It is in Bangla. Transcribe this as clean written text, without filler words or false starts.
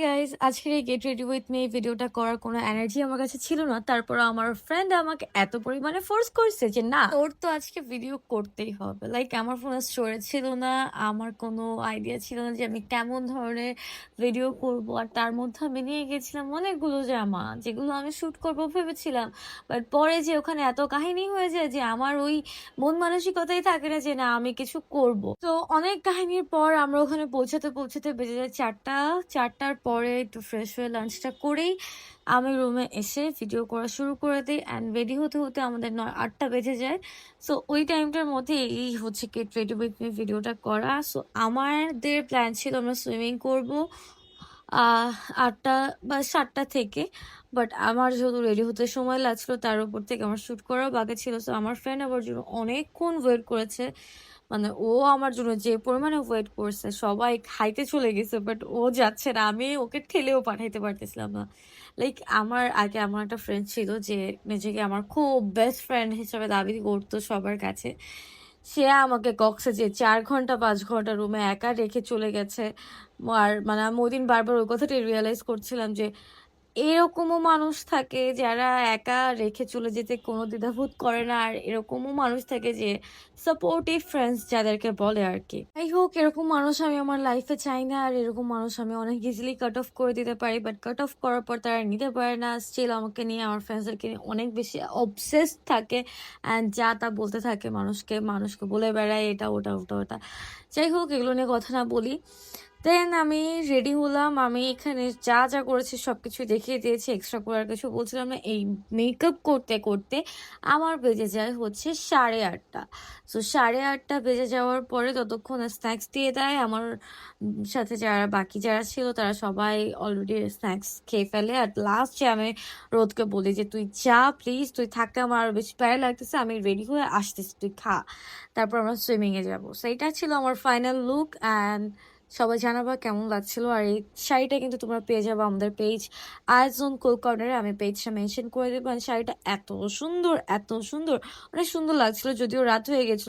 গাইস, আজকের এই গেট রেডি উইথ মি ভিডিওটা করার কোনো এনার্জি আমার কাছে ছিল না। তারপর আমার ফ্রেন্ড আমাকে এত পরিমাণে ফোর্স করছে যে না, তোর তো আজকে ভিডিও করতেই হবে। লাইক আমার ফোনে স্টোরেজ ছিল না, আমার কোনো আইডিয়া ছিল না যে আমি কেমন ধরনের ভিডিও করব। আর তার মধ্যে আমি নিয়ে গেছিলাম অনেকগুলো জামা, যেগুলো আমি শ্যুট করবো ভেবেছিলাম। বাট পরে যে ওখানে এত কাহিনী হয়ে যায় যে আমার ওই মন মানসিকতাই থাকে না যে না আমি কিছু করব। তো অনেক কাহিনীর পর আমরা ওখানে পৌঁছাতে পৌঁছাতে বেজে যায় 4টা। 4টার পরে একটু ফ্রেশ হয়ে লাঞ্চটা করেই আমি রুমে এসে ভিডিও করা শুরু করে দিই। অ্যান্ড রেডি হতে হতে আমাদের 8টা বেজে যায়। সো ওই টাইমটার মধ্যে এই হচ্ছে গেট রেডি উইথ মি ভিডিওটা করা। সো আমাদের প্ল্যান ছিল আমরা সুইমিং করব 8টা বা 7টা থেকে। বাট আমার যেহেতু রেডি হতে সময় লাগছিল, তার উপর থেকে আমার শ্যুট করাও বাকি ছিল। সো আমার ফ্রেন্ড আমার জন্য অনেকক্ষণ ওয়েট করেছে। মানে ও আমার জন্য যে পরিমাণে ওয়েট করছে, সবাই খাইতে চলে গেছে বাট ও যাচ্ছে না। আমি ওকে ঠেলেও পাঠাইতে পারতেছিলাম না। লাইক আমার আগে আমার একটা ফ্রেন্ড ছিল যে নিজেকে আমার খুব বেস্ট ফ্রেন্ড হিসেবে দাবি করতো সবার কাছে। সে আমাকে কক্সে যে 4 ঘন্টা 5 ঘন্টা রুমে একা রেখে চলে গেছে। আর মানে আমি ওইদিন বারবার ওই কথাটাই রিয়েলাইজ করছিলাম যে এরকমও মানুষ থাকে যারা একা রেখে চলে যেতে কোনো দ্বিধাবোধ করে না। আর এরকমও মানুষ থাকে যে সাপোর্টিভ ফ্রেন্ডস যাদেরকে বলে আর কি। যাই হোক, এরকম মানুষ আমি আমার লাইফে চাই না। আর এরকম মানুষ আমি অনেক ইজিলি কাট অফ করে দিতে পারি, বাট কাট অফ করার পর তারা নিতে পারে না। স্টিল আমাকে নিয়ে আমার ফ্রেন্ডসদেরকে নিয়ে অনেক বেশি অবসেসড থাকে অ্যান্ড যা তা বলতে থাকে মানুষকে মানুষকে বলে বেড়ায় এটা ওটা ওটা ওটা। যাই হোক, এগুলো নিয়ে কথা না বলি। দেন আমি রেডি হলাম। আমি এখানে যা যা করেছি সবকিছু দেখিয়ে দিয়েছি, এক্সট্রা করে আর কিছু বলছিলাম না। এই মেকআপ করতে করতে আমার বেজে যায় হচ্ছে 8:30। তো 8:30 বেজে যাওয়ার পরে ততক্ষণ স্ন্যাক্স দিয়ে দেয় আমার সাথে যারা বাকি যারা ছিল, তারা সবাই অলরেডি স্ন্যাক্স খেয়ে ফেলে। আর লাস্ট যে আমি রোদকে বলি যে তুই যা প্লিজ, তুই থাকতে আমার আরো বেশি প্যারা লাগতেছে, আমি রেডি হয়ে আসতেছি, তুই খা, তারপর আমরা সুইমিংয়ে যাবো। সো এটা ছিল আমার ফাইনাল লুক। অ্যান্ড সবাই জানাবা কেমন লাগছিল। আর এই শাড়িটা কিন্তু তোমরা পেয়ে যাবে আমাদের পেজ আয়োজন কোল কর্নারে। আমি পেজটা মেনশন করে দেবো। শাড়িটা এত সুন্দর, এত সুন্দর, অনেক সুন্দর লাগছিল, যদিও রাত হয়ে গেছিল।